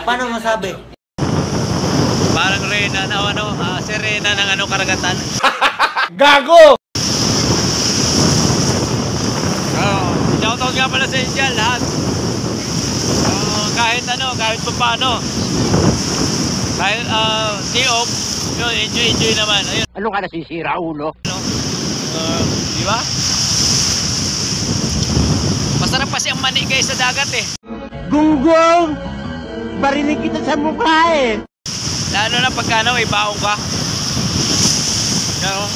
Paano masabi? Parang reyna na sirena ng karagatan. Gago! Shoutout nga pala sa inyo dyan lahat. Kahit pa paano. Kahit day off, yun, enjoy naman. Ayun. Ano ka nasisira, ulo? Di ba? Masarap kasi ang mani guys sa dagat eh. Gunggong! Barinig kita sa mukha eh! Lalo na pagka may baong ka. Ano?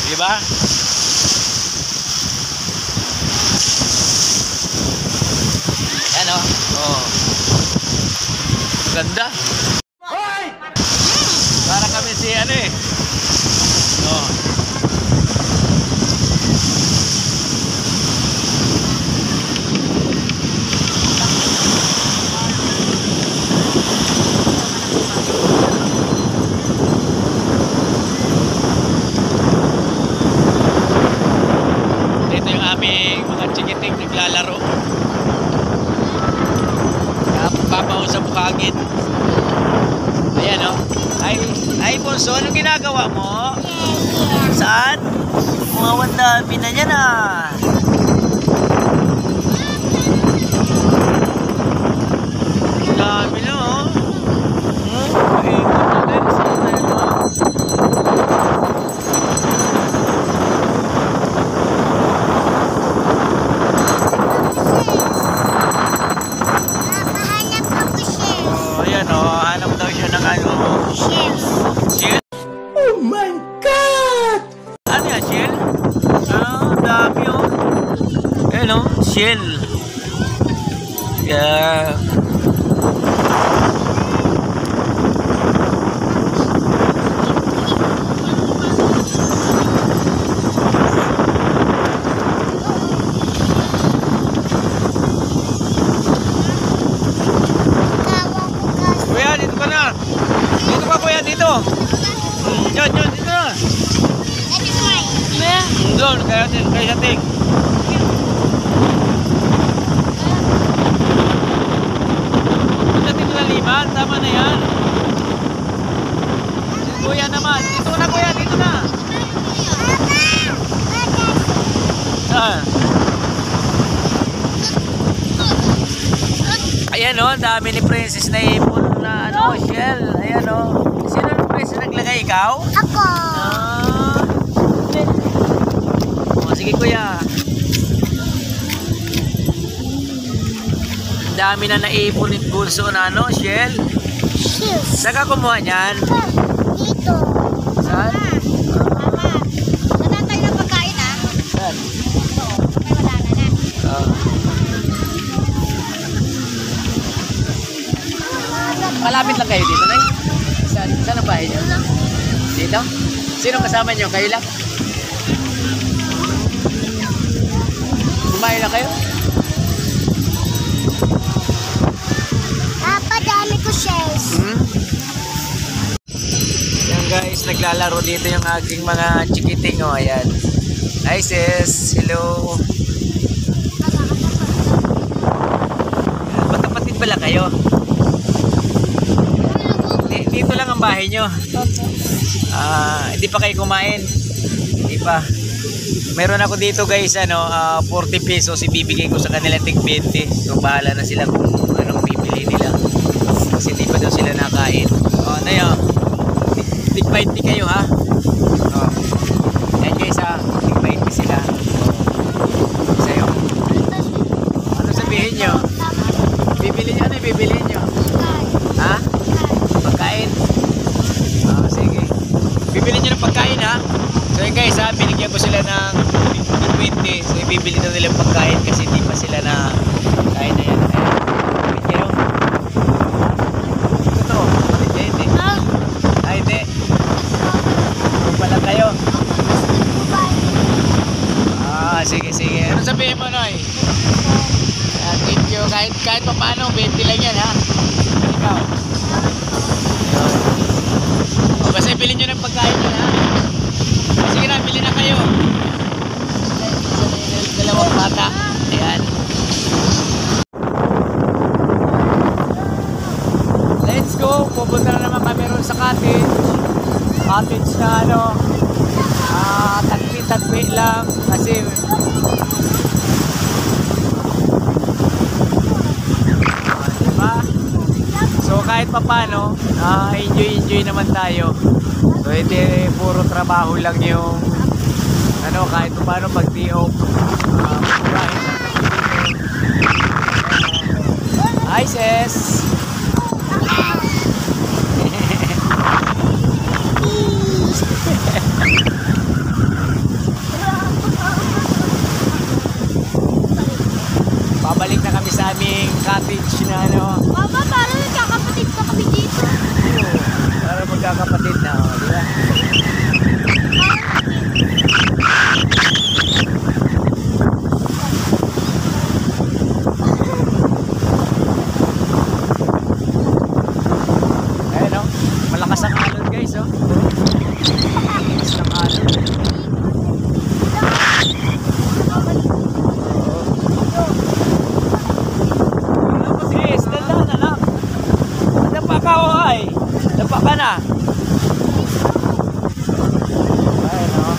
Di ba? Yan o. Oh. Ganda. Hoy! Para kami si Oh. Ito yung aming mga chikiting naglalaro. Papaw sa bukagin. Ayan o. Ay Bonso, anong ginagawa mo? Saan? Mga wandami na yan ah. Dami na oh. Paikot na guys. Hanap daw siya ng Shell. Shell? Oh my God! Ano yan, shell? Dami oh. Ayan oh, shell. Yeah. Dito. Diyan, dito na. Doon, kaya sating. Sating na liman, tama na yan. Kuya naman. Dito na kuya, dito na. Saan? Ayan o, dami ni Princess na ipon na shell. Ayan o. Sino ng Princess naglagay? Ikaw? Ako. Sige kuya. Ang dami na naipon ni Bunso na shell. Shells. Saan ka kumuha niyan? Dito. Saan? Mama. Wala tayo ng pagkain ah. Saan? Ito. May wala na. Malapit lang kayo dito, Nay? Saan ang bahay niyo? Dito? Sino kasama niyo? Kayo lang? Kumain na kayo? Papa, dami ko shells. Yan guys, naglalaro dito yung aking mga chikiting. O, ayan. Hi sis, hello. Magkapatid pala kayo? Dito lang ang bahay nyo. Hindi pa kayo kumain. Hindi pa. Meron ako dito guys 40 pesos ibibigay ko sa kanila tig 20. So bahala na sila kung anong bibili nila. Kasi hindi pa daw sila nakain. Ano yun? Tig 20 kayo ha. Yan guys ha. Tig 20 sila. Sa'yo. Ano sabihin nyo? Bibili nyo? Ano bibili nyo? Ha? Pagkain? Sige. Bibili nyo ng pagkain ha. So yun guys ha, binigyan ko sila ng 20. So ibibili na nila pagkain kasi hindi pa sila na kain na yan. Bibili kayo? Ito to. Hindi. Hindi. Kung pala kayo. Sige. Ano sabihin mo Noy? Thank you. Kahit pa paano, 20 lang yan ha. Ikaw. Basta bilhin nyo ng pagkain nyo ha. Sige na, bilhin na kayo. Dalawang bata. Ayan. cottage na ano, tagpi-tagpi lang kasi diba? So kahit pa paano, enjoy naman tayo. So hindi puro trabaho lang yung ano, kahit pa paano pag day-off, murahin lang. Hi sis! Pabalik na kami sa aming cottage na ano. Mama, parang nagkakapatid pa kami dito. Para magkakapatid na, di ba? Ayan o, malakas ang alon guys o. Malakas ang alon. Sis, dalan anak. Nadapa ka o ay. Nadapa ka na. Ayan o.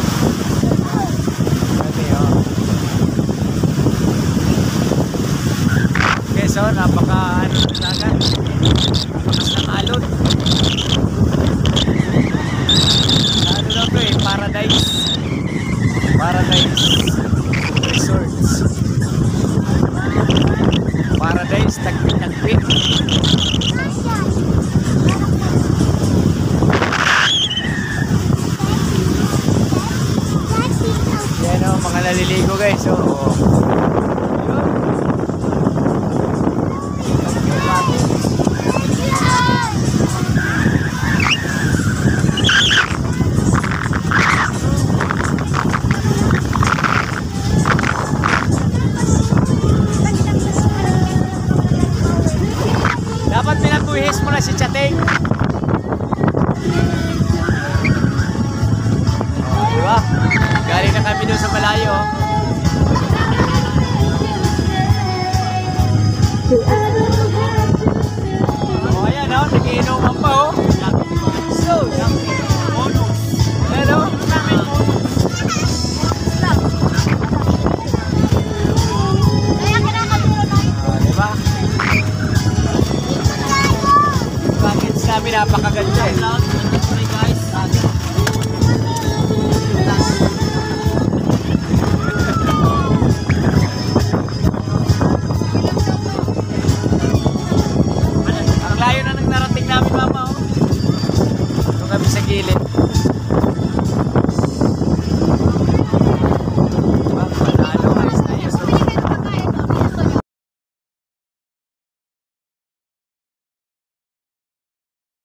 Grabe o. Okay, so napaka ano talaga. Malakas ng alon. Ano lang to eh, Paradise. Paradise Resorts. Paradise, tagpi-tagpi. Yan o, mga naliligo guys. So, dapat pinatuhis mo na si Chateng. Diba? Galing na kami doon sa malayo. Oh, ayan o, nagiinuman pa o. So, bonus. Ayan o, namin bonus. Kaya kinakaturo na yun. Oh, diba? Package namin napakaganda eh. Guys, ang layo na nang narating namin mama oh. Doon kami sa gilid.